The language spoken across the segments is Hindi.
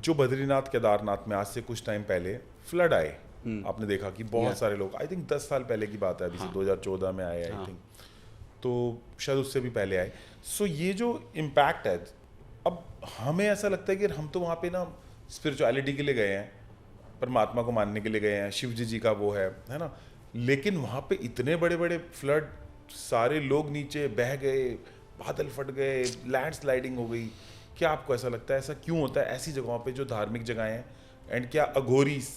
जो बद्रीनाथ केदारनाथ में आज से कुछ टाइम पहले फ्लड आए, आपने देखा कि बहुत सारे लोग, आई थिंक 10 साल पहले की बात है, अभी से 2014 में आए आई थिंक, तो शायद उससे भी पहले आए। सो ये जो इम्पैक्ट है, अब हमें ऐसा लगता है कि हम तो वहाँ पे ना स्पिरिचुअलिटी के लिए गए हैं, परमात्मा को मानने के लिए गए हैं, शिव जी का वो है ना, लेकिन वहाँ पे इतने बड़े बड़े फ्लड, सारे लोग नीचे बह गए, बादल फट गए, लैंडस्लाइडिंग हो गई। क्या आपको ऐसा लगता है ऐसा क्यों होता है ऐसी जगहों पे जो धार्मिक जगहें हैं? एंड क्या अघोरीस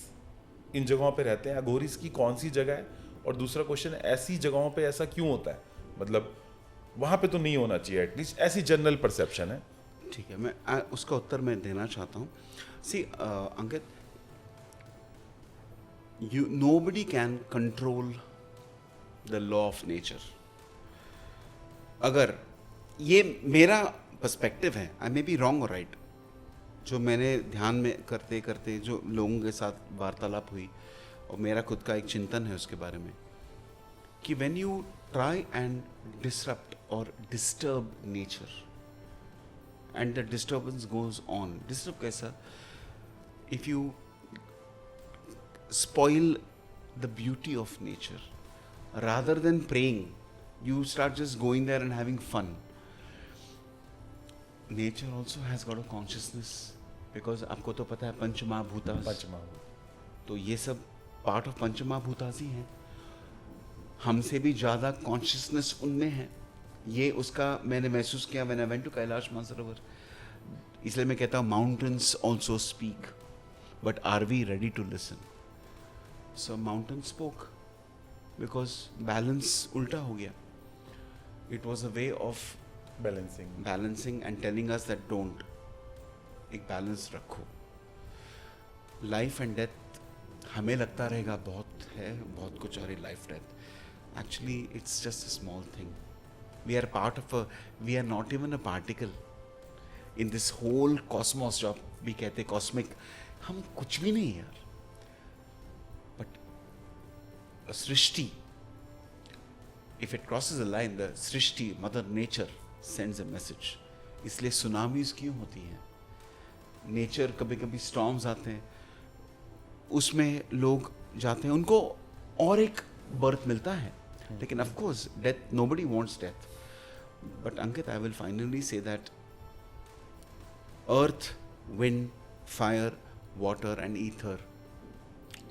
इन जगहों पे रहते हैं? अघोरीस की कौन सी जगह है? और दूसरा क्वेश्चन, ऐसी जगहों पे ऐसा क्यों होता है? मतलब वहाँ पे तो नहीं होना चाहिए, एटलीस्ट ऐसी जनरल परसेप्शन है। ठीक है, मैं उसका उत्तर मैं देना चाहता हूँ। सी अंकित, nobody can control the law of nature. अगर ये मेरा पर्सपेक्टिव है, आई मे बी रॉन्ग और राइट, जो मैंने ध्यान में करते करते जो लोगों के साथ वार्तालाप हुई और मेरा खुद का एक चिंतन है उसके बारे में, कि when you try and disrupt और disturb nature and the disturbance goes on, disturb कैसा, if you spoil the beauty of nature, rather than praying you start just going there and having fun. Nature also has got a consciousness, because आपको तो पता है पंचमहाभूतास, तो ये सब पार्ट ऑफ पंचमहाभूतास ही हैं, हमसे भी ज़्यादा कॉन्शियसनेस उनमें है। ये उसका मैंने महसूस किया when I went to Kailash Mansarovar. इसलिए मैं कहता हूँ mountains also speak, but are we ready to listen? So mountain spoke because balance उल्टा हो गया. It was a way of balancing and telling us that don't, एक balance रखो. Life and death हमें लगता रहेगा बहुत है, बहुत कुछ, और life death. Actually it's just a small thing. We are part of we are not even a particle in this whole cosmos जो भी कहते cosmic, हम कुछ भी नहीं यार. सृष्टि, if it crosses a line, the Srishti, mother nature sends a message. इसलिए सुनामीज क्यों होती हैं? नेचर, कभी कभी स्टॉर्म्स आते हैं, उसमें लोग जाते हैं, उनको और एक बर्थ मिलता है, लेकिन of course death, nobody wants death, but Ankit, I will finally say that earth, wind, fire, water and ether,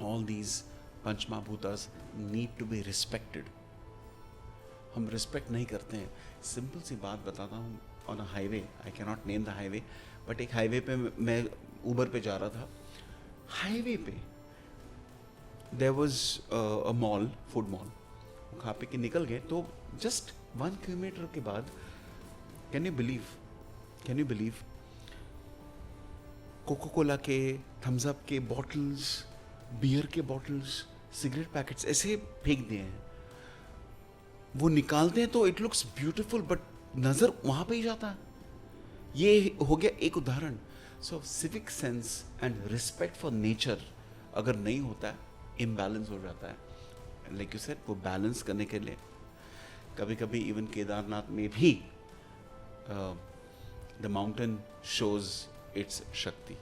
all these panchamahabhutas need to be respected. हम रिस्पेक्ट नहीं करते हैं. सिंपल सी बात बताता हूँ, on a highway, I can not name the highway, but एक हाईवे पे मैं ऊबर पे जा रहा था. हाईवे पे there was a mall, food mall. खा पे के निकल गए तो जस्ट 1 किलोमीटर के बाद, can you believe Coca Cola के, थम्स अप के बॉटल्स, बियर के बॉटल्स, सिगरेट पैकेट्स ऐसे फेंक दिए हैं. वो निकालते हैं तो इट लुक्स ब्यूटीफुल, बट नजर वहां पे ही जाता है. ये हो गया एक उदाहरण. So civic sense and respect for nature अगर नहीं होता है, इम्बैलेंस हो जाता है. लाइक यू सेड, वो बैलेंस करने के लिए कभी कभी इवन केदारनाथ में भी द माउंटेन शोज इट्स शक्ति.